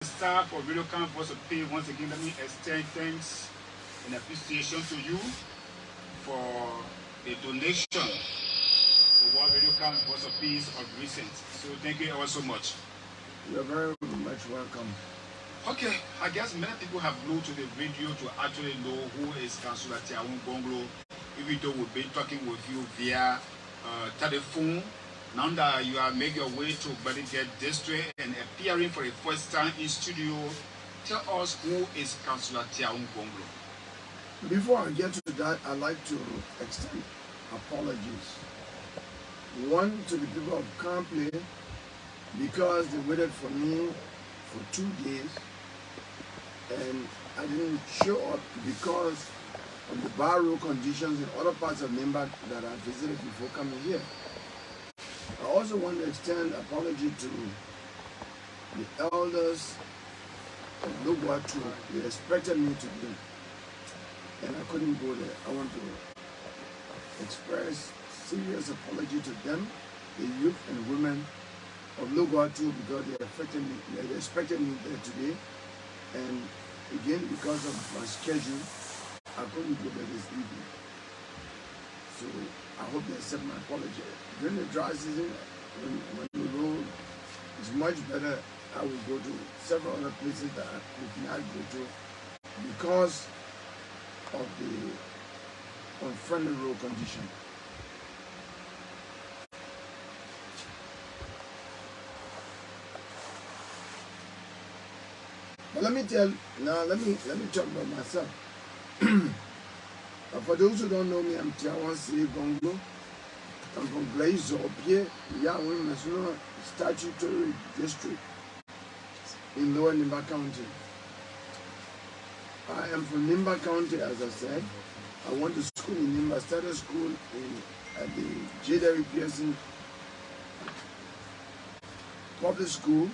Staff of Radio Camp Voice of Pay, once again, let me extend thanks and appreciation to you for the donation to what Radio Camp Voice of Peace of recent. So thank you all so much. You're very much welcome. Okay, I guess many people have glued to the radio to actually know who is Councillor Tiawan Gongloe, even though we've been talking with you via telephone. Now that you are making your way to Badigate District and appearing for the first time in studio, tell us who is Councillor Tiawan Gongloe. Before I get to that, I'd like to extend apologies. One, to the people of Cllr, because they waited for me for 2 days and I didn't show up because of the bar road conditions in other parts of Nimba that I visited before coming here. I also want to extend apology to the elders of Lugwatu. They expected me to be, and I couldn't go there. I want to express serious apology to them, the youth and women of Lugwatu, because they expected me there today. And again, because of my schedule, I couldn't go there this evening. So I hope they accept my apology. During the dry season, when the road is much better, I will go to several other places that I could not go to because of the unfriendly road condition. But let me talk about myself. For those who don't know me, I'm Tiawan Gongloe. I'm from Cllr, Yawin National Statutory District in Lower Nimba County. I am from Nimba County, as I said. I went to school in Nimba, started school at the J. Pearson Public School,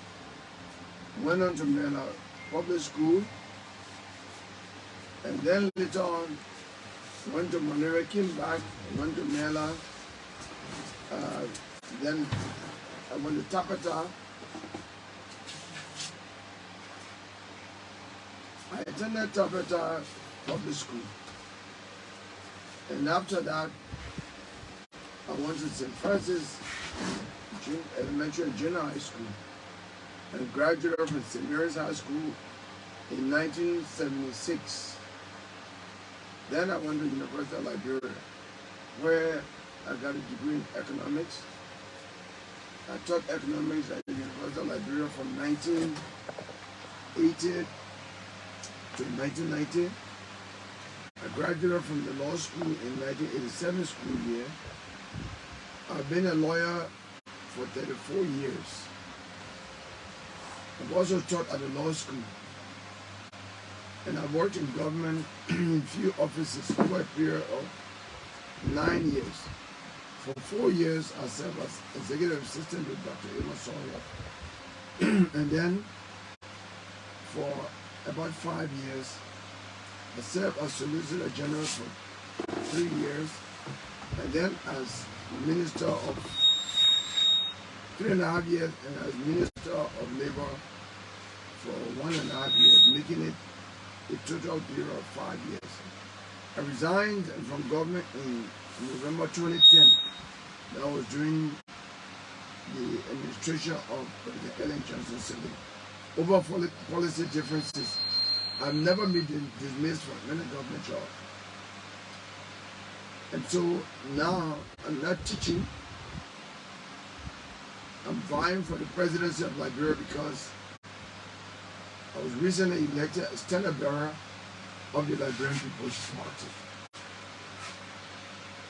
went on to Mela Public School, and then later on went to Monterey, came back, went to Mela, then I went to Tapata. I attended Tapata Public School, and after that I went to St. Francis Elementary and Junior High School and graduated from St. Mary's High School in 1976. Then I went to University of Liberia, where I got a degree in economics. I taught economics at the University of Liberia from 1980 to 1990. I graduated from the law school in 1987 school year. I've been a lawyer for 34 years. I've also taught at the law school. And I've worked in government in few offices over a period of 9 years. For 4 years, I served as executive assistant with Dr. Emma Sawyer. And then for about 5 years, I served as Solicitor General for 3 years, and then as Minister of 3.5 years, and as Minister of Labor for 1.5 years, making it a total period of 5 years. I resigned from government in November 2010. That was during the administration of President Ellen Johnson Sirleaf. Over policy differences, I've never been dismissed from any government job. And so now I'm not teaching. I'm vying for the presidency of Liberia because I was recently elected as standard bearer of the Liberian People's Party.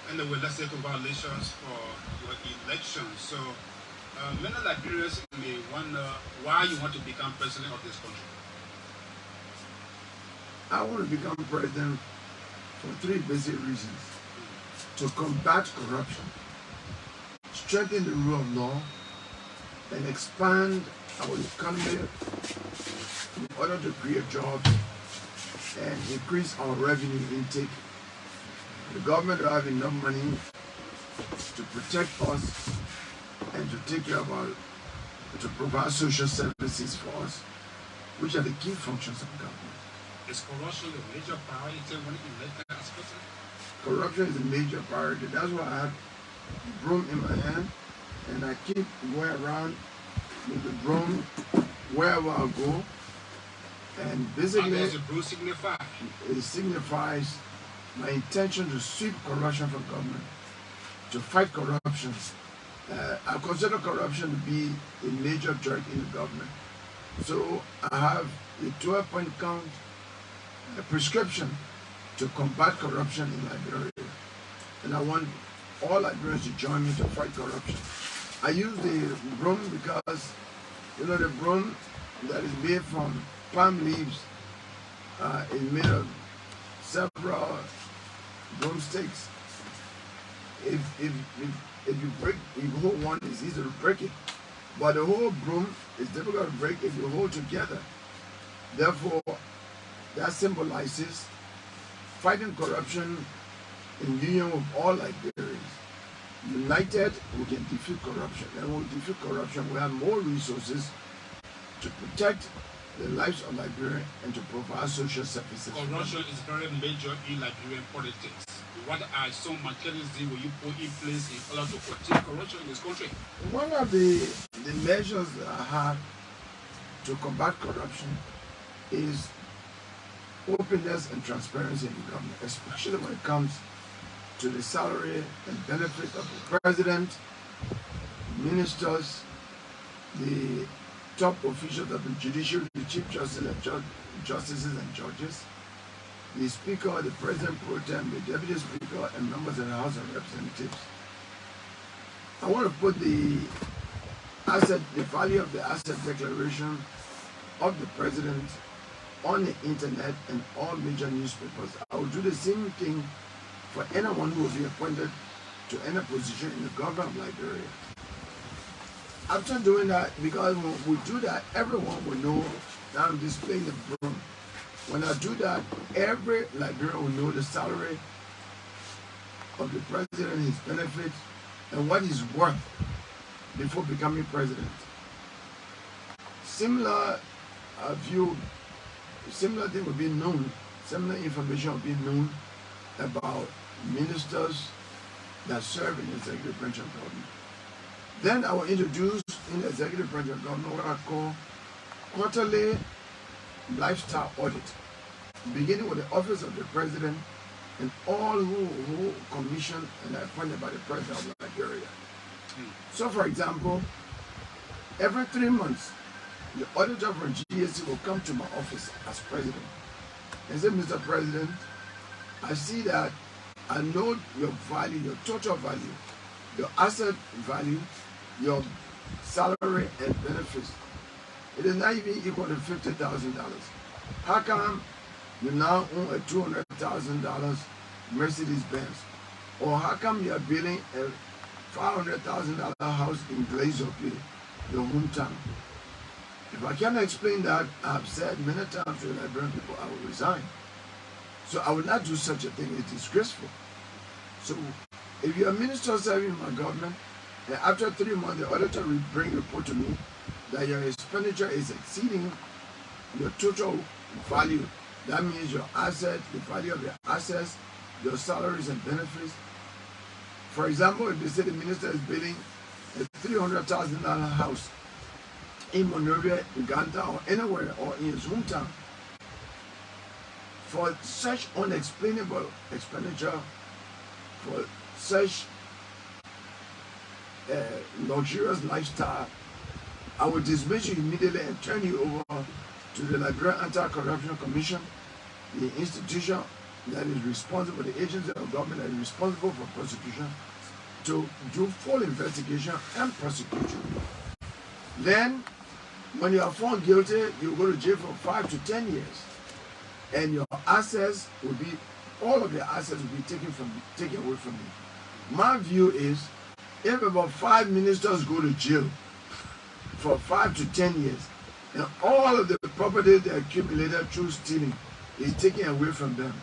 And let's say congratulations for your election. So many Liberians may wonder why you want to become president of this country. I want to become president for 3 basic reasons. To combat corruption, strengthen the rule of law, and expand our economy in order to create jobs and increase our revenue intake. The government will have enough money to protect us and to take care of to provide social services for us. which are the key functions of government. Is corruption a major priority when elected as president? Corruption is a major priority. That's why I have the broom in my hand, and I keep going around with the broom wherever I go. And basically, what does the broom signify? It signifies my intention to sweep corruption from government, to fight corruption. I consider corruption to be a major drag in the government. So I have a 12-point count prescription to combat corruption in Liberia. And I want all Liberians to join me to fight corruption. I use the broom because, you know, the broom that is made from palm leaves is made of several broomsticks. If you hold one, it's easy to break it. But the whole broom is difficult to break if you hold together. Therefore, that symbolizes fighting corruption in union with all Liberians. United, we can defeat corruption. And when we defeat corruption, we have more resources to protect the lives of Liberians and to provide social services. Corruption is very major in Liberian politics. What are some mechanisms will you put in place in order to contain corruption in this country? One of the measures that I have to combat corruption is openness and transparency in the government, especially when it comes to the salary and benefit of the president, ministers, the top officials of the judiciary, the chief justice and justices and judges, the speaker, the president pro tem, the deputy speaker, and members of the House of Representatives. I want to put the value of the asset declaration of the president on the internet and all major newspapers. I will do the same thing for anyone who will be appointed to any position in the government of Liberia. After doing that, because when we do that, everyone will know that I'm displaying the broom. When I do that, every Liberian will know the salary of the president, his benefits, and what he's worth before becoming president. Similar thing will be known, similar information will be known about ministers that serve in the executive branch of government. Then I will introduce in the executive branch of government what I call quarterly lifestyle audit, beginning with the office of the president and all who commissioned and appointed by the president of Liberia. So, for example, every 3 months, the auditor from GSC will come to my office as president and say, Mr. President, I see that I know your value, your total value, your asset value, your salary and benefits. It is not even equal to $50,000. How come you now own a $200,000 Mercedes Benz? Or how come you are building a $500,000 house in Cllr, your hometown? If I cannot explain that, I've said many times to the Liberian people, I will resign. So I will not do such a thing. It's disgraceful. So if you're a minister serving in my government, and after 3 months, the auditor will bring a report to me that your expenditure is exceeding your total value. That means your asset, the value of your assets, your salaries and benefits. For example, if they say the minister is building a $300,000 house in Monrovia, Uganda, or anywhere, or in his hometown, for such unexplainable expenditure, for such luxurious lifestyle, I will dismiss you immediately and turn you over to the Liberian Anti-Corruption Commission, the institution that is responsible, the agency of government that is responsible for prosecution, to do full investigation and prosecute you. Then, when you are found guilty, you go to jail for 5 to 10 years, and your assets will be, all of your assets will be taken away from you. My view is, if about 5 ministers go to jail for 5 to 10 years, and all of the property they accumulated through stealing is taken away from them,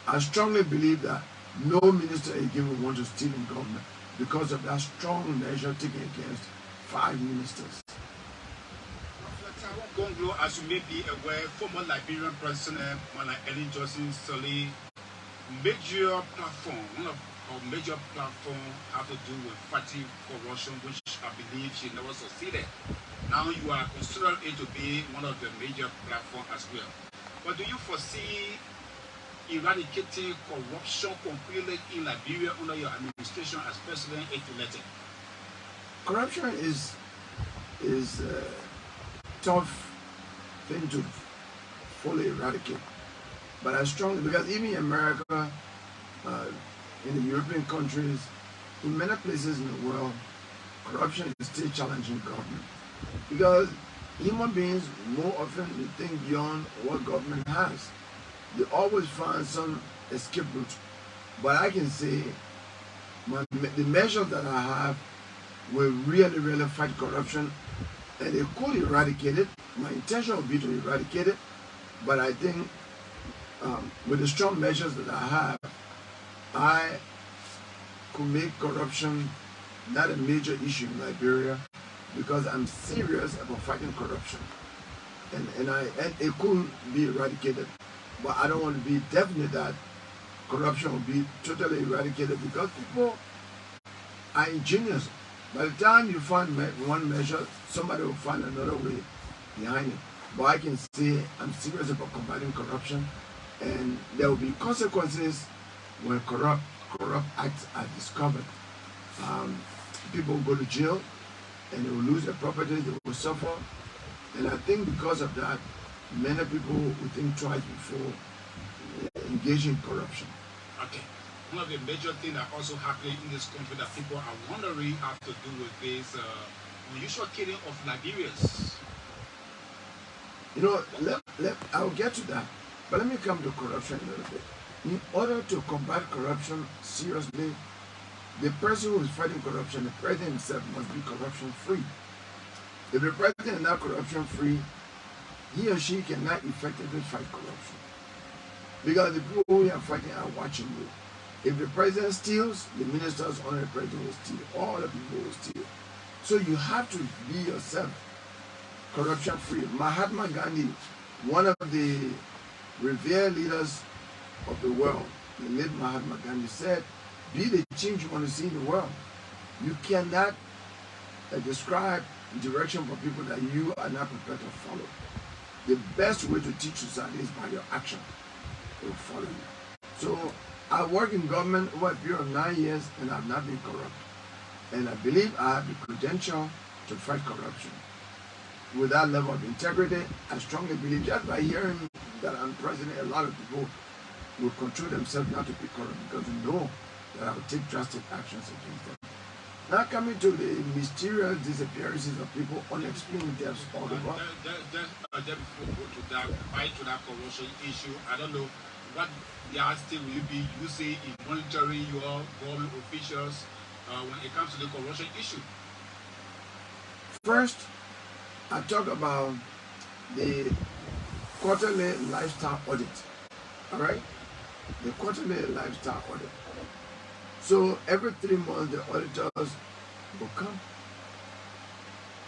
I strongly believe that no minister again will want to steal in government because of that strong measure taken against 5 ministers. Tiawan Gongloe, as you may be aware, former Liberian President Ellen Johnson Sirleaf, major platform, one of our major platform have to do with fighting corruption, which I believe she never succeeded. Now you are considering it to be one of the major platform as well. But do you foresee eradicating corruption completely in Liberia under your administration as president if elected? Corruption is a tough thing to fully eradicate. But I strongly, because even in America, in the European countries, in many places in the world, corruption is still challenging government. Because human beings more often think beyond what government has. They always find some escape route. But I can say the measures that I have will really, really fight corruption, and they could eradicate it. My intention would be to eradicate it, but I think with the strong measures that I have, I could make corruption not a major issue in Liberia, because I'm serious about fighting corruption, and it could be eradicated, but I don't want to be definite that corruption will be totally eradicated, because people are ingenious. By the time you find one measure, somebody will find another way behind it. But I can say I'm serious about combating corruption, and there will be consequences when corrupt acts are discovered. People will go to jail, and they will lose their property, they will suffer. And I think because of that, many people will think twice before engaging in corruption. Okay. One of the major things that also happening in this country that people are wondering have to do with this unusual killing of Liberians. You know, I'll get to that. But let me come to corruption a little bit. In order to combat corruption seriously, the person who is fighting corruption, the president himself, must be corruption-free. If the president is not corruption-free, he or she cannot effectively fight corruption. Because the people who are fighting are watching you. If the president steals, the ministers under the president will steal. All the people will steal. So you have to be yourself corruption-free. Mahatma Gandhi, one of the revered leaders of the world, the late Mahatma Gandhi, said, be the change you want to see in the world. You cannot describe direction for people that you are not prepared to follow. The best way to teach society is by your action. They will follow you. So I work in government over a period of 9 years, and I've not been corrupt. And I believe I have the credential to fight corruption. With that level of integrity, I strongly believe, just by hearing that I'm president, a lot of people will control themselves not to be corrupt, because they know that I will take drastic actions against them. Now coming to the mysterious disappearances of people, unexplained deaths all over. Just before we go to that, fight to that corruption issue, I don't know what yardstick will you be using in monitoring your government officials when it comes to the corruption issue? First, I talk about the quarterly lifestyle audit. All right? The quarterly lifestyle audit. So every 3 months, the auditors will come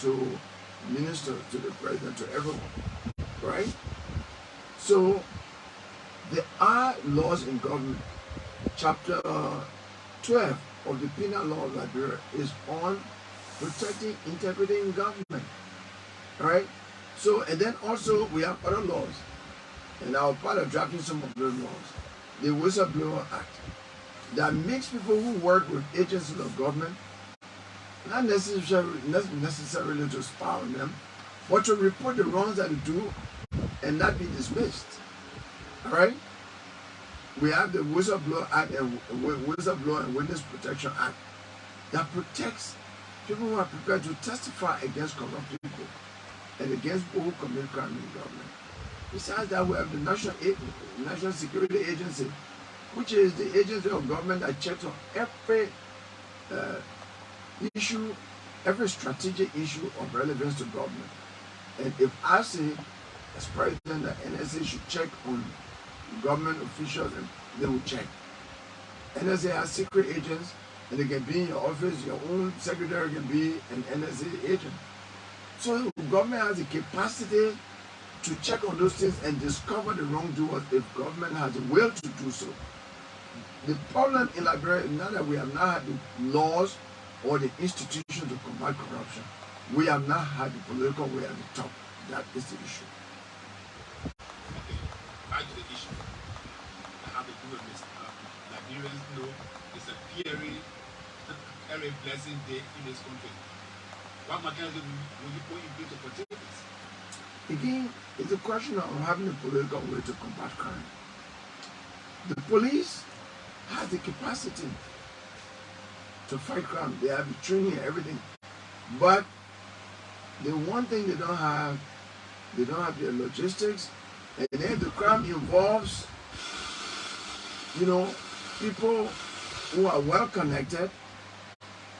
to minister to the president, to everyone. Right? So there are laws in government. Chapter 12 of the Penal Law of Liberia is on protecting integrity in government. Right? So, and then also we have other laws. And I was part of drafting some of those laws. The Whistleblower Act, that makes people who work with agencies of government not necessarily to spy on them, but to report the wrongs that they do and not be dismissed. All right? We have the Whistleblower Act and Whistleblower and Witness Protection Act that protects people who are prepared to testify against corrupt people and against people who commit crime in government. Besides that, we have the National Security Agency, which is the agency of government that checks on every issue, every strategic issue of relevance to government. And if I say, as president, that NSA should check on government officials, and they will check. NSA has secret agents, and they can be in your office. Your own secretary can be an NSA agent. So government has the capacity to check on those things and discover the wrongdoers if government has the will to do so. The problem in Liberia is not that we have not had the laws or the institutions to combat corruption. We have not had the political will at the top. That is the issue. Okay, back to the issue. I have to do with this. Liberians know it's a very blessing day in this country. What mechanism will you put in place to protect this? Again, it's a question of having a political way to combat crime. The police have the capacity to fight crime. They have the training and everything. But the one thing they don't have the logistics. And then the crime involves, people who are well connected,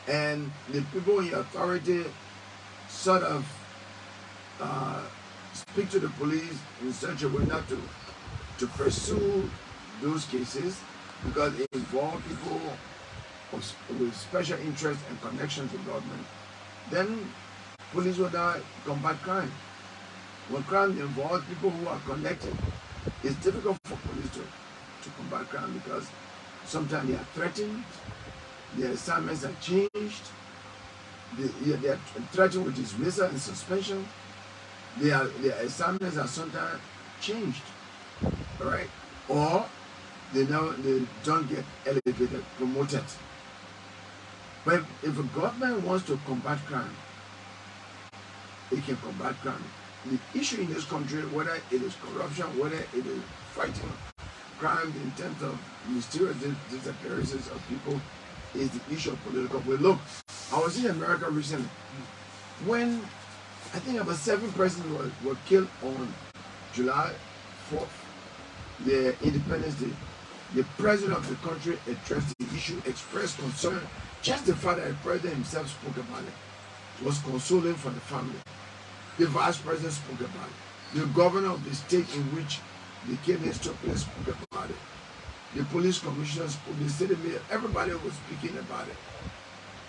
and the people in authority sort of speak to the police in such a way not to pursue those cases because it involves people with special interest and connections to government. Then police will not combat crime. When crime involves people who are connected, it's difficult for police to combat crime because sometimes they are threatened, their assignments are changed, they are threatened with dismissal and suspension, their assignments are sometimes changed, right? Or they don't get elevated, promoted. But if a government wants to combat crime, it can combat crime. The issue in this country, whether it is corruption, whether it is fighting crime in terms of mysterious disappearances of people, is the issue of political will. Look, I was in America recently when I think about 7 persons were killed on July 4th, the Independence Day. The president of the country addressed the issue, expressed concern. Just the fact that the president himself spoke about it was consoling for the family. The vice president spoke about it. The governor of the state in which the killings took place spoke about it. The police commissioner spoke, the city mayor, everybody was speaking about it.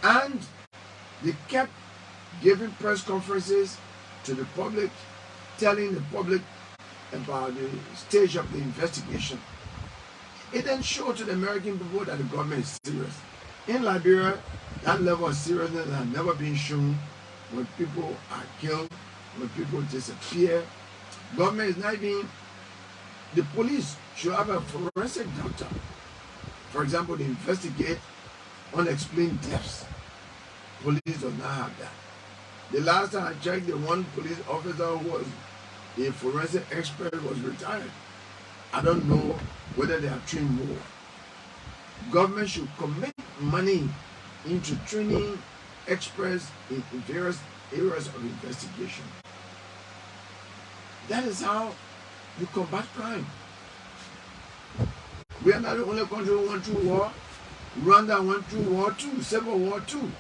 And they kept giving press conferences to the public, telling the public about the stage of the investigation. It then showed to the American people that the government is serious. In Liberia, that level of seriousness has never been shown when people are killed, when people disappear. Government is not even, the police should have a forensic doctor, for example, to investigate unexplained deaths. Police does not have that. The last time I checked, the one police officer who was a forensic expert was retired. I don't know whether they have trained more. Government should commit money into training experts in various areas of investigation. That is how you combat crime. We are not the only country who went through war. Rwanda went through war too, Civil War too.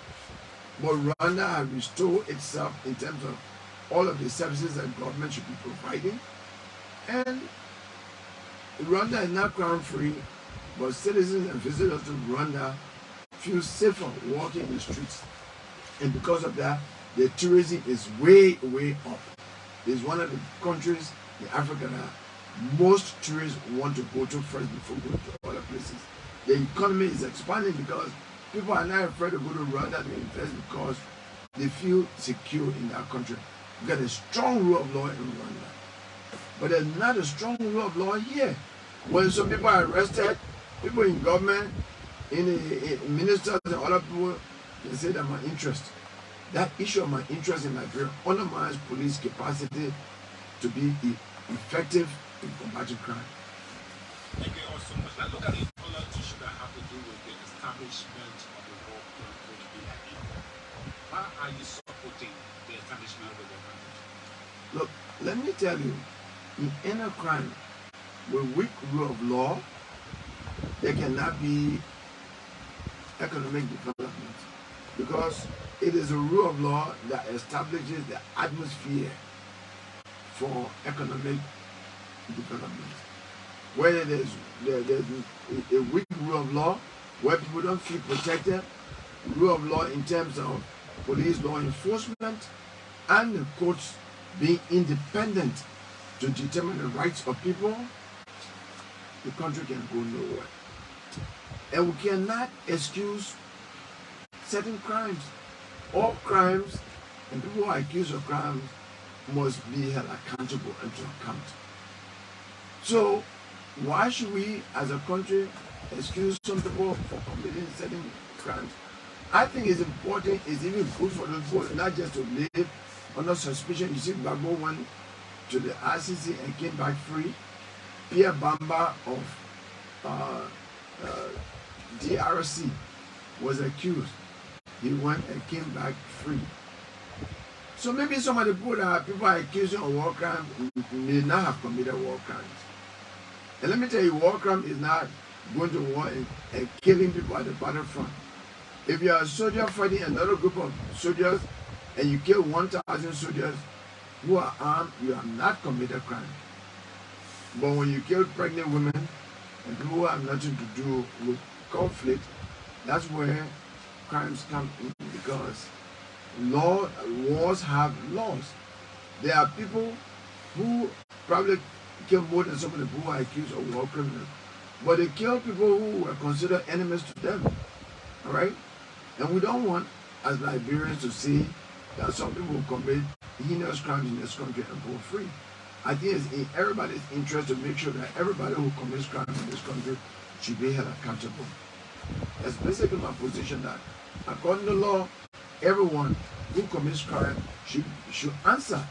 But Rwanda has restored itself in terms of all of the services that government should be providing. And Rwanda is not crime-free, but citizens and visitors to Rwanda feel safer walking in the streets. And because of that, the tourism is way, way up. It's one of the countries in Africa that most tourists want to go to first before going to other places. The economy is expanding because people are not afraid to go to Rwanda to invest because they feel secure in that country. We got a strong rule of law in Rwanda. But there's not a strong rule of law here. When some people are arrested, people in government, in ministers and other people, they say that my interest. That issue of my interest in Liberia undermines police capacity to be effective in combating crime. Thank you all so much. Now look at the other issue that have to do with the establishment of the war control in Liberia. Why are you supporting the establishment of the war control? Look, let me tell you, in any crime, with weak rule of law, there cannot be economic development because it is a rule of law that establishes the atmosphere for economic development. Where there's a weak rule of law, where people don't feel protected, rule of law in terms of police law enforcement, and the courts being independent to determine the rights of people, the country can go nowhere. And we cannot excuse certain crimes. All crimes and people who are accused of crimes must be held accountable and to account. So why should we as a country excuse some people for committing certain crimes? I think it's important, it's even good for those people not just to live under suspicion. You see, Gbagbo went to the RCC and came back free. Pierre Bamba of DRC was accused. He went and came back free. So maybe some of the people are accusing of war crimes may not have committed war crimes. And let me tell you, war crime is not going to war and killing people at the battlefront. If you are a soldier fighting another group of soldiers and you kill 1,000 soldiers who are armed, you have not committed crime. But when you kill pregnant women and people who have nothing to do with conflict, that's where crimes come in, because wars have laws. There are people who probably kill more than some of the people who are accused of war criminals, but they kill people who were considered enemies to them. All right? And we don't want, as Liberians, to see that some people commit heinous crimes in this country and go free. I think it's in everybody's interest to make sure that everybody who commits crime in this country should be held accountable. That's basically my position, that according to law, everyone who commits crime should answer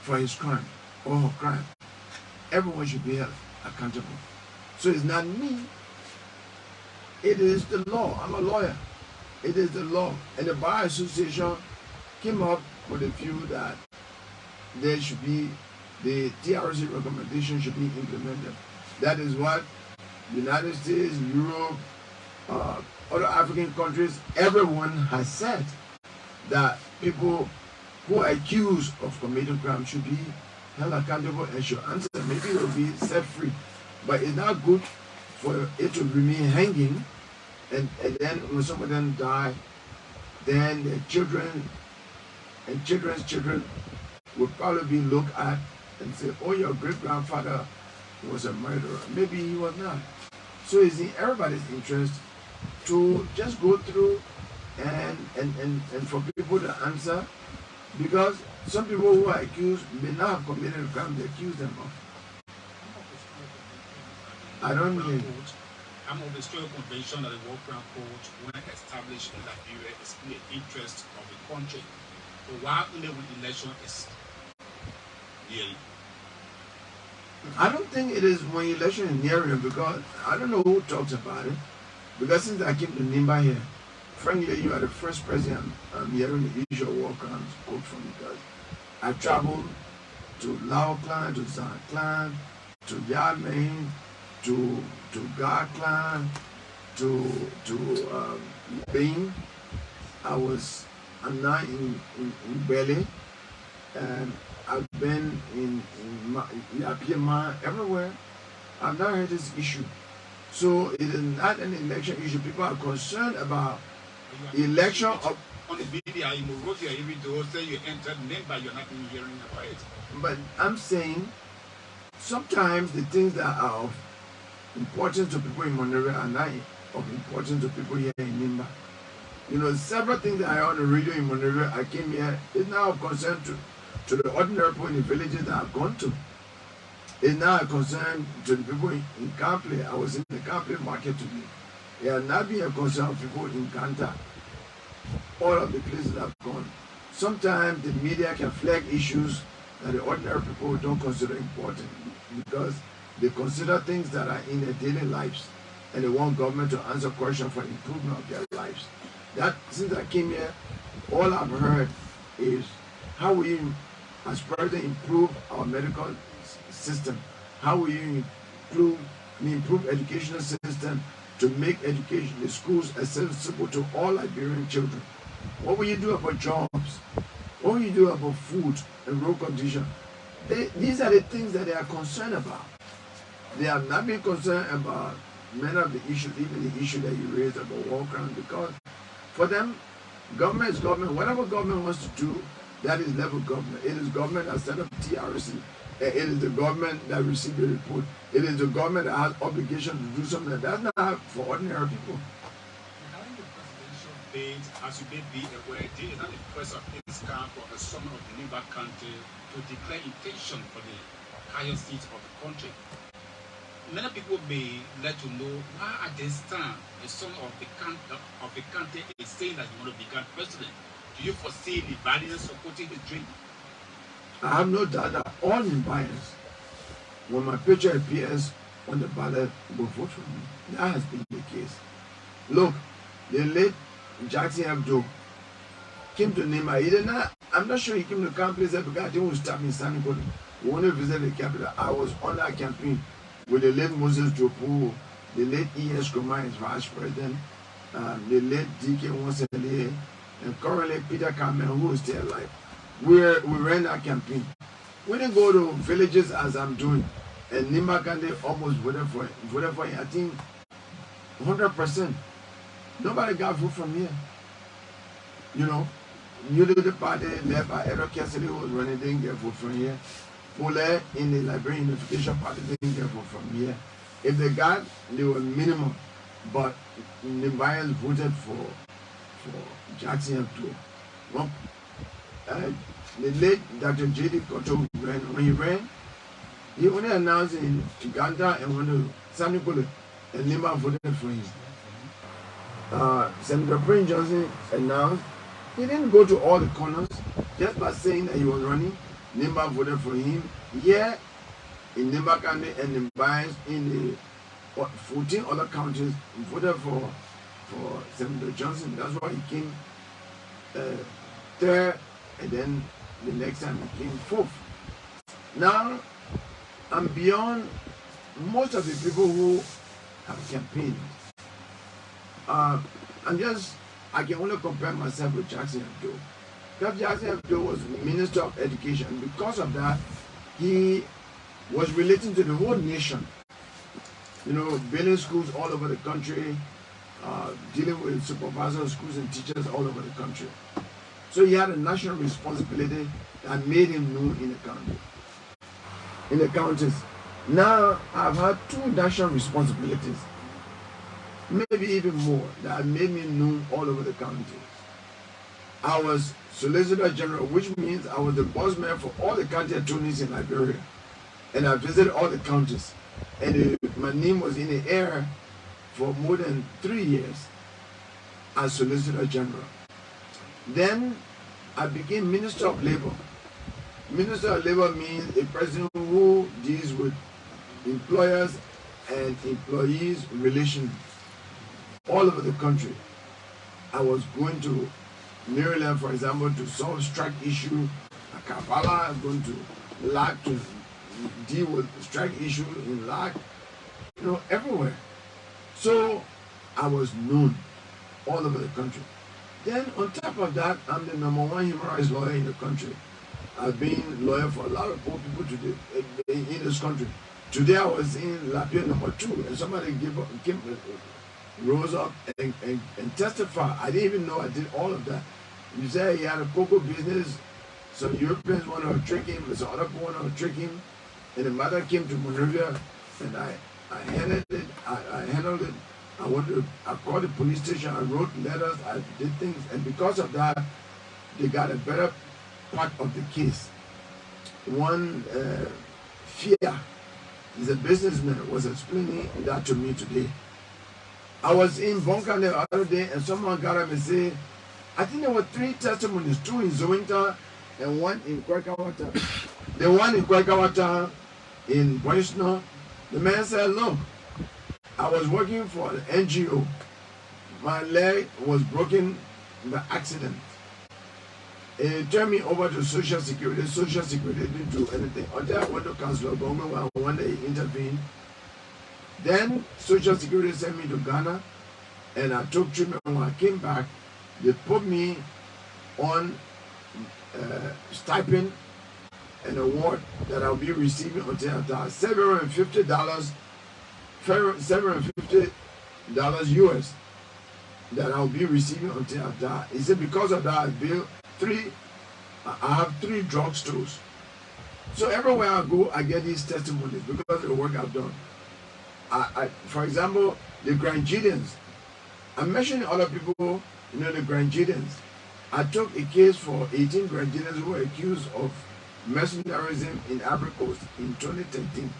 for his crime or her crime. Everyone should be held accountable. So it's not me. It is the law. I'm a lawyer. It is the law. And the Bar Association came up with a view that there should be, the TRC recommendation should be implemented. That is what the United States, Europe, other African countries, everyone has said, that people who are accused of committing crime should be held accountable and should answer. Maybe they will be set free. But it's not good for it to remain hanging, and then when some of them die, then their children and children's children will probably be looked at and say, oh, your great-grandfather was a murderer. Maybe he was not. So it's in everybody's interest to just go through and for people to answer, because some people who are accused may not have committed a crime they accuse them of. I don't know. I'm of the Cllr Convention that the War Crime Court, when established in Liberia, is in the interest of the country. But while in the election is nearly. I don't think it is when election is nearing, because I don't know who talks about it. Because since I came to Nimba here, frankly, you are the first president I'm hearing the issue of war crimes quote from, because I traveled to Lao Clan, to Zan Clan, to Yadmain, to Gar Clan, to Bing. I'm now in Bele, and I've been in Yapima, everywhere. I've not heard this issue. So it is not an election issue. People are concerned about election of. On the video, in Monrovia, even though say you entered Nimba, you're not even hearing about it. But I'm saying sometimes the things that are of importance to people in Monrovia are not of importance to people here in Nimba. You know, several things that I heard on the radio in Monrovia, I came here, it's now of concern to the ordinary people in the villages that I've gone to. It's now a concern to the people in Cllr. I was in the Cllr market today. It has not been a concern of people in Kanta. All of the places I've gone. Sometimes the media can flag issues that the ordinary people don't consider important, because they consider things that are in their daily lives, and they want government to answer questions for improvement of their lives. That, since I came here, all I've heard is how we, as president, improve our medical system, how we improve educational system to make education, the schools accessible to all Liberian children. What will you do about jobs? What will you do about food and road condition? These are the things that they are concerned about. They have not been concerned about many of the issues, even the issue that you raised about war crimes, because for them, government is government. Whatever government wants to do, That is level government. It is government that set up TRC. It is the government that received the report. It is the government that has obligation to do something. That's not for ordinary people. Regarding the presidential debate, as you may be aware, this is not the first of its kind for a summit of the Nimba country to declare intention for the highest seats of the country. Many people may let you know why at this time a son of the country is saying that you want to become president. Do you foresee the Bidens supporting the dream? I have no doubt that all Nimbayans, when my picture appears on the ballot, will vote for me. That has been the case. Look, the late Jackson Hebdo came to Nimba. He did not, I'm not sure he came to campaign because I think we start in San Nicolas. We want to visit the capital. I was on that campaign with the late Moses Jopo, the late E.S. Kroma, his vice president, the late D.K. Wonsele, and currently Peter Carmen, who is still alive. We ran that campaign. We didn't go to villages as I'm doing, and Nimba Kande almost voted for him. I think 100%. Nobody got vote from here. You know, the party led by Edo Cassidy who was running, didn't get vote from here. Pole in the Liberian Unification Party didn't get vote from here. If they got, they were minimum, but Nimbayans voted for Jackson Hebdo. Well, the late Dr. J.D. Cotto ran. When he ran, he only announced in Uganda and went to San Nicolas, and Nimba voted for him. Senator Prince Johnson announced. He didn't go to all the corners. Just by saying that he was running, Nimba voted for him. Here in Nimba County and Nimbayans in the 14 other counties voted for Senator Johnson. That's why he came third, and then the next time he came fourth. Now, I'm beyond most of the people who have campaigned. I can only compare myself with Jackson Hebdo. Because Jackson Hebdo was Minister of Education. Because of that, he was relating to the whole nation. You know, building schools all over the country, dealing with supervisors, schools and teachers all over the country. So he had a national responsibility that made him known in the counties. Now I've had 2 national responsibilities, maybe even more, that made me known all over the country. I was Solicitor General, which means I was the boss man for all the county attorneys in Liberia, and I visited all the counties. And my name was in the air for more than 3 years as Solicitor General. Then I became Minister of Labor. Minister of Labor means a person who deals with employers and employees relations all over the country. I was going to Maryland, for example, to solve strike issue. At Kampala, I'm going to LAC to deal with strike issue in LAC, you know, everywhere. So I was known all over the country. Then on top of that, I'm the #1 human rights lawyer in the country. I've been lawyer for a lot of poor people today in this country. Today I was in Lapia #2, and somebody rose up and testified. I didn't even know I did all of that. You say he had a cocoa business, some Europeans wanted to trick him, some other people wanted to trick him, and the matter came to Monrovia, and I handled it. I called the police station, I wrote letters, I did things, and because of that, they got a better part of the case. One, Fear, he's a businessman, was explaining that to me today. I was in Bonka the other day, and someone got up and said, I think there were 3 testimonies, 2 in Zointa and 1 in Kwekawata. The one in Kwekawata in Boisno, the man said, look, I was working for an NGO. My leg was broken by accident. It turned me over to Social Security. Social Security didn't do anything. Until I went to Cllr government when they intervened. Then Social Security sent me to Ghana, and I took treatment. When I came back, they put me on stipend and award that I'll be receiving until I die. $750 US that I'll be receiving until I die. He said because of that I built 3 I have 3 drugstores. So everywhere I go, I get these testimonies because of the work I've done. For example, the Grangidians. I'm mentioning other people, the Grangidians. I took a case for 18 Grangidians who were accused of mercenarism in Ivory Coast in 2013.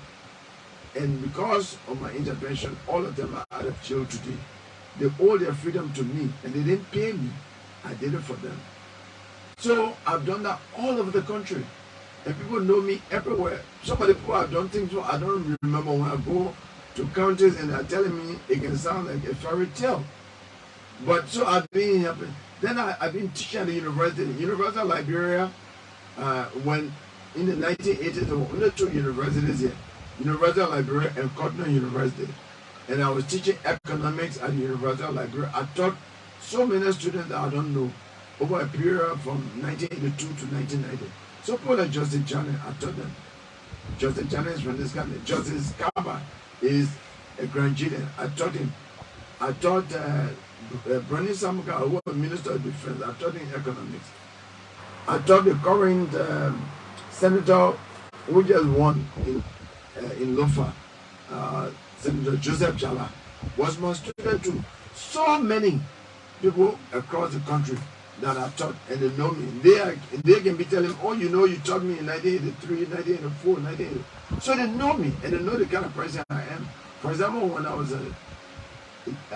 And because of my intervention, all of them are out of jail today. They owe their freedom to me, and they didn't pay me. I did it for them. So I've done that all over the country. And people know me everywhere. Some of the people I've done things for, I don't remember when I go to counties and they're telling me it can sound like a fairy tale. But so I've been helping. Then I've been teaching at the university of Liberia. When in the 1980s, there were only 2 universities here, University of Liberia and Cotton University. And I was teaching economics at the University of Liberia. I taught so many students that I don't know over a period from 1982 to 1990. So people like Justice Janet, I taught them. Justice Janet is from this country. Justice Kaba is a Grangidian. I taught him. I taught Brani Samuka, who was Minister of Defense. I taught him economics. I taught the current senator who just won in Lofa, Senator Joseph Jala, was my student too. So many people across the country that I taught, and they know me. They can be telling, oh, you taught me in 1983, 1984, 1980. So they know me, and they know the kind of person I am. For example, when I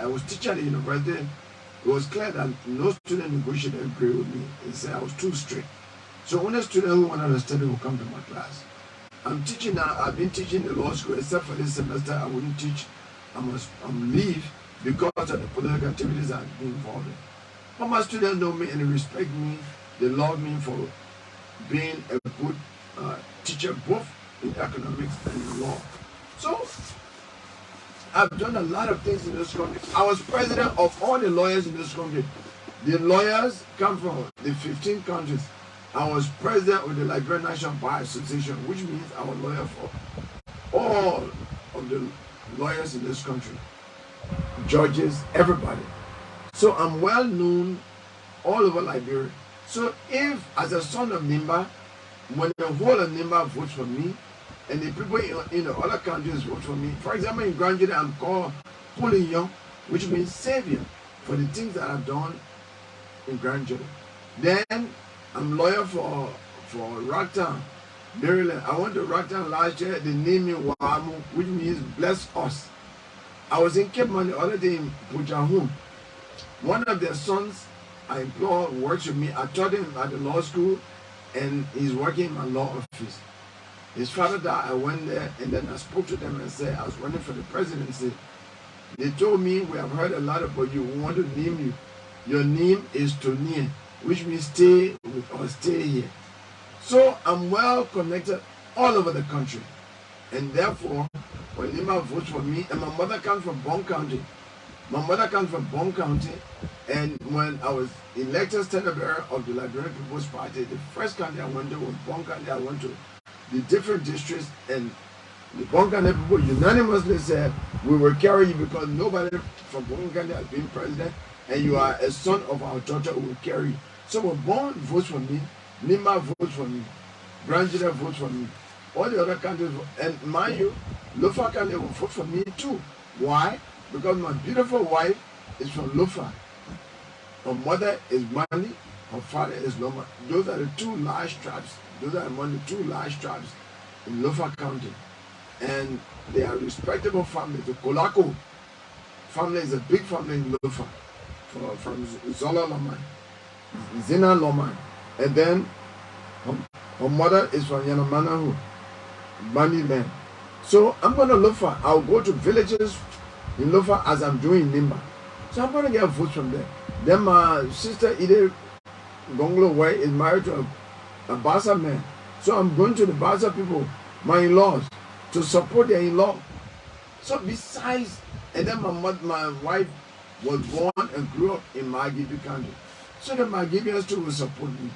was teaching at the university, it was clear that no student negotiated and agree with me. They said I was too strict. So when a student who wanted to study will come to my class. I'm teaching now. I've been teaching the law school, except for this semester I wouldn't teach. I'm leave because of the political activities I've been involved in. But my students know me and they respect me. They love me for being a good teacher, both in economics and in law. So I've done a lot of things in this country. I was president of all the lawyers in this country. The lawyers come from the 15 countries. I was president of the Liberian National Bar Association, which means I was lawyer for all of the lawyers in this country, judges, everybody. So I'm well known all over Liberia. So if, as a son of Nimba, when the whole of Nimba votes for me, and the people in the other countries vote for me, for example, in Granjida, I'm called Pulinyon, which means savior for the things that I've done in Granjida. Then I'm lawyer for Rocktown, Maryland. I went to Rocktown last year. They named me Wamu, which means bless us. I was in Cape Town the other day in Pujahum. One of their sons I employ works with me. I taught him at the law school, and he's working in my law office. His father died. I went there, and then I spoke to them and said I was running for the presidency. They told me, we have heard a lot about you. We want to name you. Your name is Tony, which means stay with us, stay here. So I'm well connected all over the country. And therefore, when Nimba votes for me, and my mother comes from Bon County. My mother comes from Bon County, and when I was elected standard bearer of the Liberian People's Party, the first county I went to was Bon County. I went to the different districts, and the Bon County people unanimously said, we will carry you because nobody from Bon County has been president, and you are a son of our daughter who will carry you. So when Bon votes for me, Nimba votes for me, Granjida votes for me, all the other countries, and mind you, Lofa County will vote for me too. Why? Because my beautiful wife is from Lofa. Her mother is Mali, her father is Loma. Those are the 2 large tribes. Those are among the 2 large tribes in Lofa County. And they are respectable families. The Kolako family is a big family in Lofa, from Zola Loman, Zina Loman. And then her mother is from Yanamanahu, Bani land. So I'm going to Lofa. I'll go to villages in Lofa as I'm doing Nimba. So I'm going to get votes from there. Then my sister Tiawan Gongloe is married to a Basa man. So I'm going to the Basa people, my in-laws, to support their in-law. So besides, and then my wife was born and grew up in Magibi County. So the Magibians too will support me.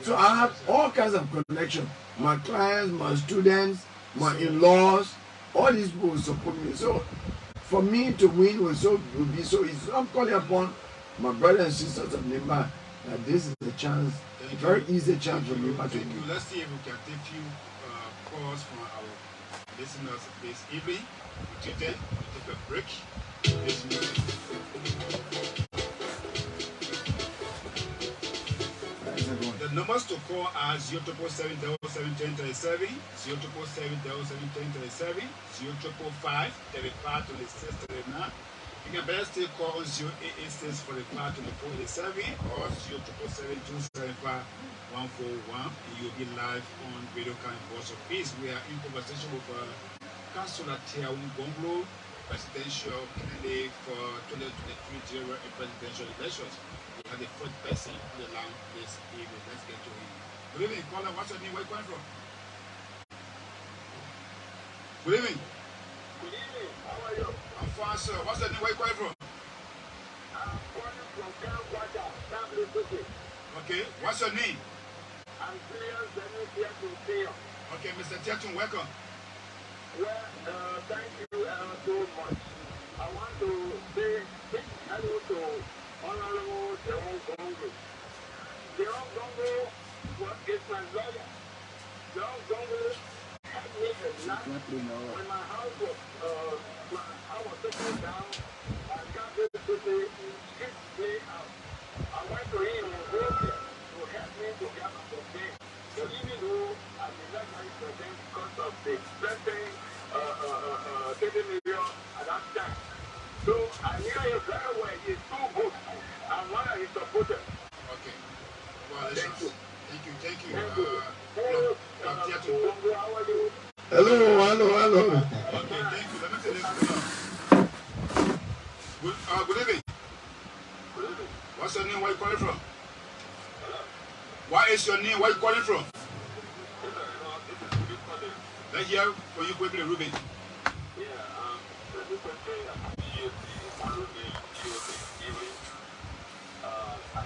So I have all kinds of connections. My clients, my students, my in-laws, all these people will support me. So for me to win will be so easy. So I'm calling upon my brothers and sisters of Nimba that this is the chance Very easy chance for Nimba to Thank you. win. Let's see if we can take few calls from our listeners this evening. We take a break. This music. The numbers to call are 0777 1037, 0777 1037, 0555 35 26 39. You can better still call on 0886 45 24 87 or 0777 275 141. You'll be live on Radio Kind Voice of Peace. We are in conversation with Councillor Tiawan Gongloe, presidential candidate for 2023 general and presidential elections. We have the fourth person on the line this evening. Let's get to him. Good evening, caller. What's your name? Where are you coming from? Good evening. Good evening. How are you? I'm fine, sir. What's your name? Where are you coming from? I'm calling from LPP. Okay. What's your name? I'm Cllr. Okay, Mr. Tiawan, welcome. Well, thank you so much. I want to say hello to Honorable Tiawan Gongloe. Tiawan Gongloe is my lawyer. Tiawan Gongloe helped me a lot when my house was taken down. I got this to the street play out. I went to him and wrote him to help me to get my campaign. But even though I did not get for them because of the spending 30 million at that time. So I knew him very well. He's too good. And one of his supporters. Okay. Well, Thank you. Thank you. Thank you. How are you? Hello. Okay, thank you. Let me tell you this. Good evening. Good evening. What's your name? Where are you calling from? Hello. What is your name? Where are you calling from? This is Ruben calling. Let's hear from you quickly, Ruben. Yeah, let me say I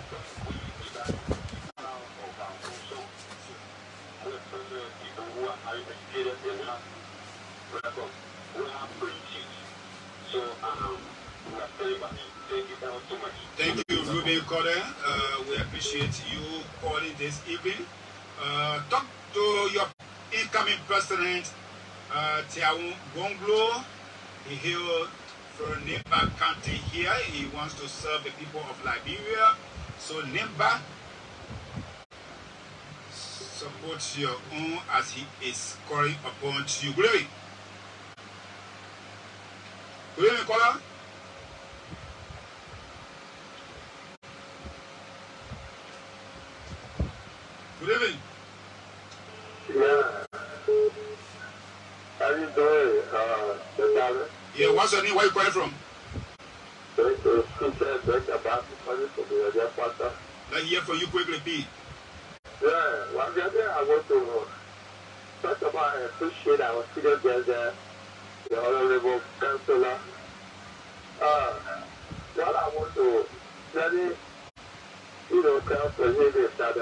think we that now of our social. People who are highly educated, they have records, who have preaching. So, we are very much thank you very so much. Thank you, Ruben Cllr. We appreciate you calling this evening. Talk to your incoming president, Tiawan Gongloe. He hails from Nimba County here. He wants to serve the people of Liberia. So Nimba, support your own as he is calling upon you. Good evening. Good evening, caller. Good evening. Yeah. How you doing, Mr. Yeah, what's your name? Where are you calling from? Let's hear from you quickly, P. Yeah, well, I want to first of all, I appreciate our senior guest there, the Honorable Councillor. What I want to really, tell for him is that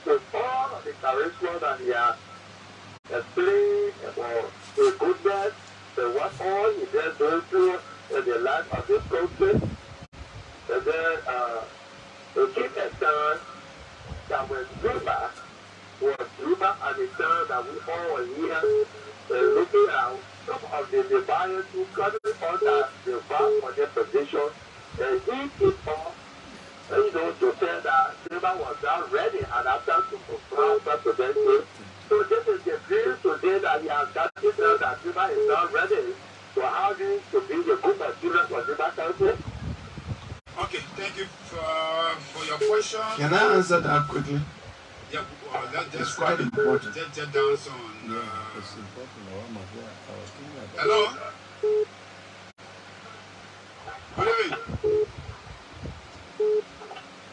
with all of the charisma that he has explained about the goodness and what all he is going through in the life of this country, and then to keep a stand that when Nimba was Nimba at the time that we all were here looking at some of the devices who coming under the back for their position, and he is all, to say that Nimba was not ready and after to confront president. So this is the dream today that he has got it now that Nimba is not ready to have him to be the good material for Nimba country. Okay, thank you for your question. Can I answer that quickly? Yeah, it's quite important. Just down some. It's important. Hello. Good evening.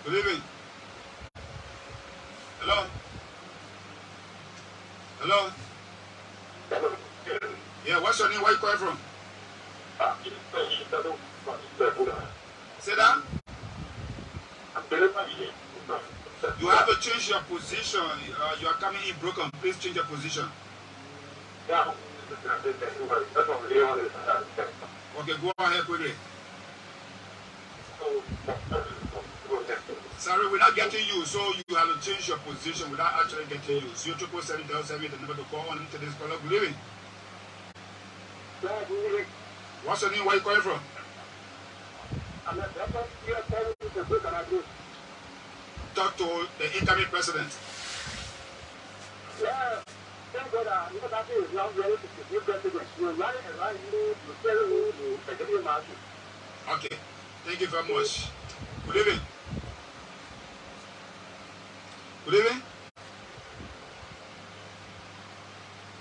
Good evening. Hello. Hello. Yeah, what's your name? Where are you calling from? Say that. You have to change your position. You are coming in broken. Please change your position. Okay, go ahead quickly. Sorry, we're not getting you, so you have to change your position without actually getting you. So 777 the number to call on to this caller. Good evening. What's your name? Where are you calling from? Talk to the incoming president. Yeah, thank God you know that is not ready to be president. You lie and lie, you tell me you take your market. Okay, thank you very much. Good evening. Good evening.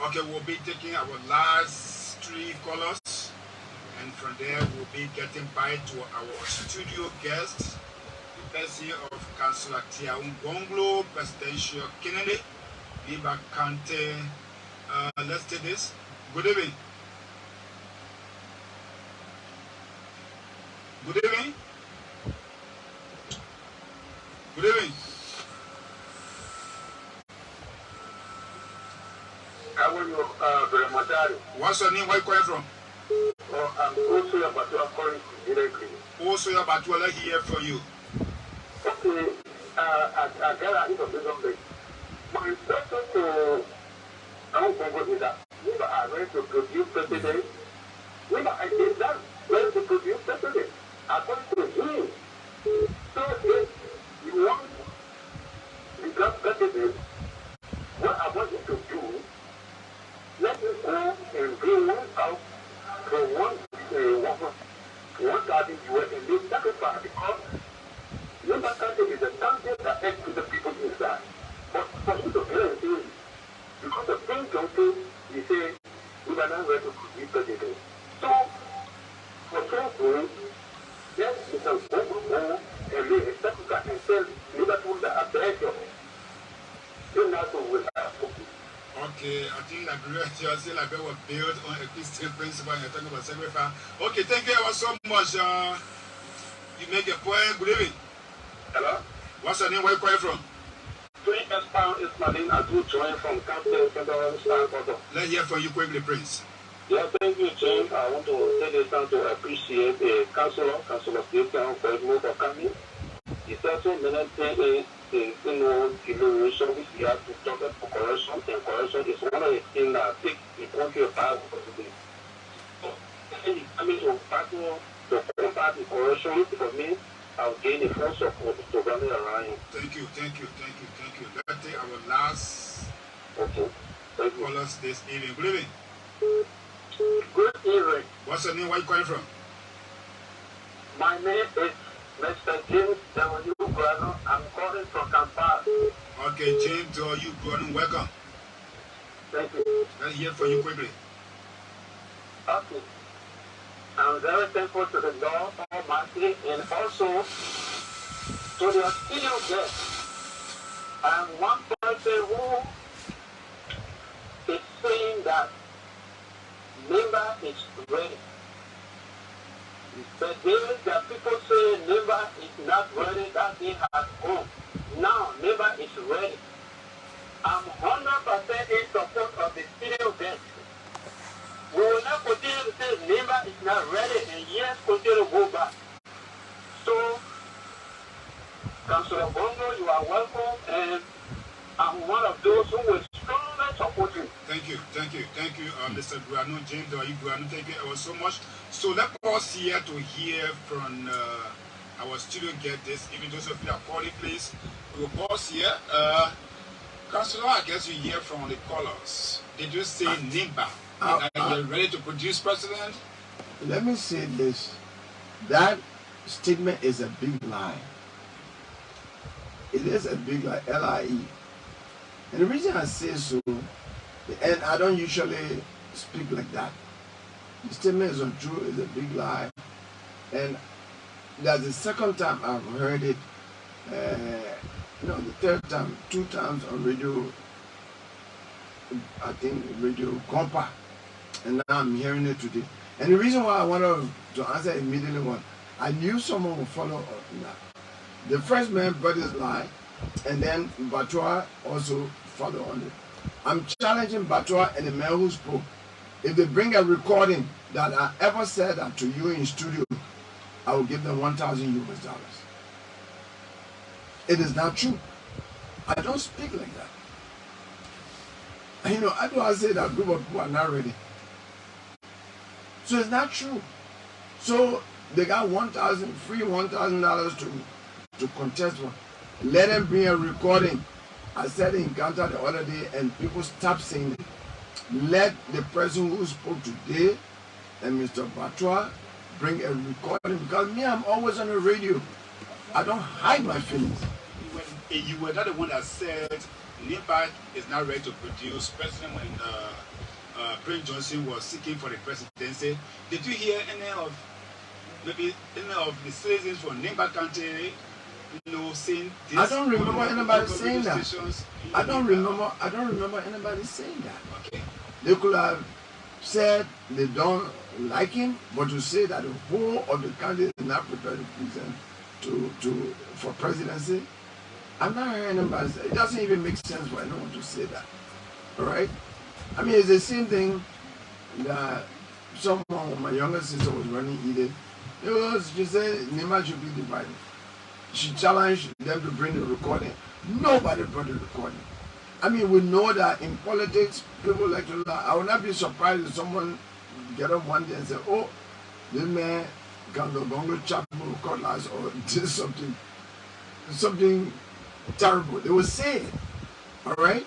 Okay, we'll be taking our last 3 callers, and from there we'll be getting by to our studio guest, the person of Councillor Tiawan Gongloe, presidential candidate, Nimba County. Let's take this. Good evening. Good evening. Good evening. How are you, very much? What's your name? Where are you calling from? Oh, I'm also about to calling directly. Also, your battle, let hear from you. Okay, I got a little my question to our Congress is that we are ready to produce president. We are ready to produce president according to him. So if you want to become president, what I want you to do, let me go and bring one out for 1,000 US and leave sacrifice because Nimba County is a county that helps to the people inside. But for you to guarantee, because the same country, you say, we are not ready to be president. So, for example, yes, you can go and leave a sacrifice and tell Liverpool that I beg you. You not to will have to. Okay, I think like you say like was built on a Christian principle and you're talking about sacrifice. Okay, thank you so much. You make a point. Good evening. Hello? What's your name? Where are you calling from? Is my name. I do join from Captain Federal Star Photo. Let's hear from you quickly, Prince. Yeah, thank you, Jim. I want to take this time to appreciate the Councillor Stephen for his move of coming. It's also many things generation which we have to talk about corruption, and corruption is one of the things that take the country apart for today. So, coming to battle to combat the corruption, for me, I'll gain the full support to run it around you. Thank you. Let's take our last callers this evening. Good evening. Good evening. What's your name? Where are you calling from? My name is Mr. James W. Grano. I'm calling from Kampala. Okay, James W. Grano, welcome. Thank you. Let's hear from you quickly. Okay. I'm very thankful to the Lord Almighty and also to the studio guest. I'm one person who is saying that Nimba is ready. The day that people say Nimba is not ready, that day has gone. Now Nimba is ready. I'm 100% in support of the studio guest. We will not continue to say Nimba is not ready and yes, continue to go back. So, Councillor Bongo, you are welcome and I'm one of those who will strongly support you. Thank you, Mr. Grano, James W. Grano, thank you ever so much. So let's pause here to hear from our studio get this. Even those of you that call it, please, we will pause here. Councillor, I guess you hear from the callers. Did you say Nimba? You're ready to produce president? Let me say this. That statement is a big lie. It is a big lie, L-I-E. And the reason I say so, and I don't usually speak like that. The statement is untrue, it's a big lie. And that's the second time I've heard it. The third time, 2 times on radio, I think Radio Compa. And now I'm hearing it today. And the reason why I wanted to answer immediately was, I knew someone would follow up on that. The first man brought his lie, and then Batua also followed on it. I'm challenging Batua and the man who spoke. If they bring a recording that I ever said that to you in studio, I will give them $1,000 US. It is not true. I don't speak like that. And, I don't say that group of people are not ready. So it's not true. So they got $1,000 to contest one. Let them bring a recording. I said encounter the other day, and people stop saying it. Let the person who spoke today and Mr. Batois bring a recording, because me, I'm always on the radio. I don't hide my feelings. You were not the one that said Nimba is not ready to produce. President, when Prince Johnson was seeking for the presidency, did you hear any of the citizens from Nimba County, saying this? I don't remember anybody saying that. I don't remember anybody saying that. Okay. They could have said they don't like him, but to say that the whole of the country is not prepared to present for presidency, I'm not hearing anybody say. It doesn't even make sense for anyone to say that. All right? I mean, it's the same thing that someone, my younger sister, was running Eden. She said Nimba should be divided. She challenged them to bring the recording. Nobody brought the recording. I mean, we know that in politics, people like to lie. I would not be surprised if someone get up one day and say, oh, this man got the Gongloe chapel cutlass or did something terrible. They will say it. All right?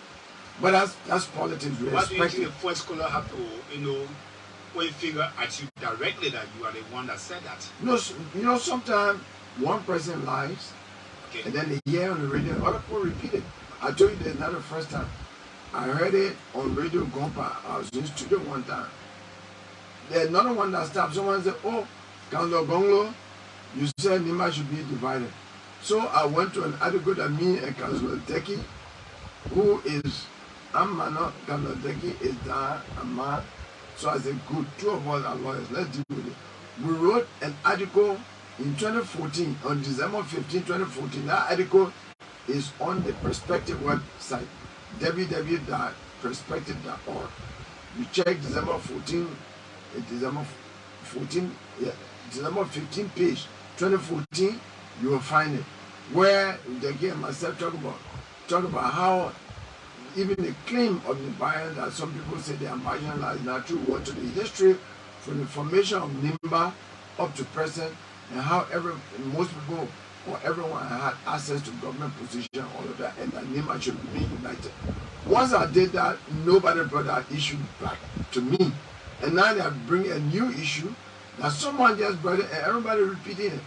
But that's politics. We What do you expect think the first Cllr have to, point finger at you directly that you are the one that said that? Sometimes one person lies, Okay. and then they hear on the radio, other people repeat it. I told you that's not the first time. I heard it on Radio Gompa. I was in the studio one time. There's another one that stopped. Someone said, oh, Cllr Gongloe, you said Nimba should be divided. So I went to an article that me and Cllr Deki, who is Amana, Cllr Deki is Da Amma. So I said, good, two of us are lawyers, let's deal with it. We wrote an article in 2014, on December 15, 2014. That article is on the Perspective website, www.perspective.org. You check December 15 page, 2014, you will find it. Where Deki and myself talk about how even the claim of the buyer that some people say they are marginalized, not true. What to the history from the formation of Nimba up to present, and how most people or everyone had access to government position, all of that, and that Nimba should be united. Once I did that, nobody brought that issue back to me. And now they are bringing a new issue that someone just brought it and everybody repeating it.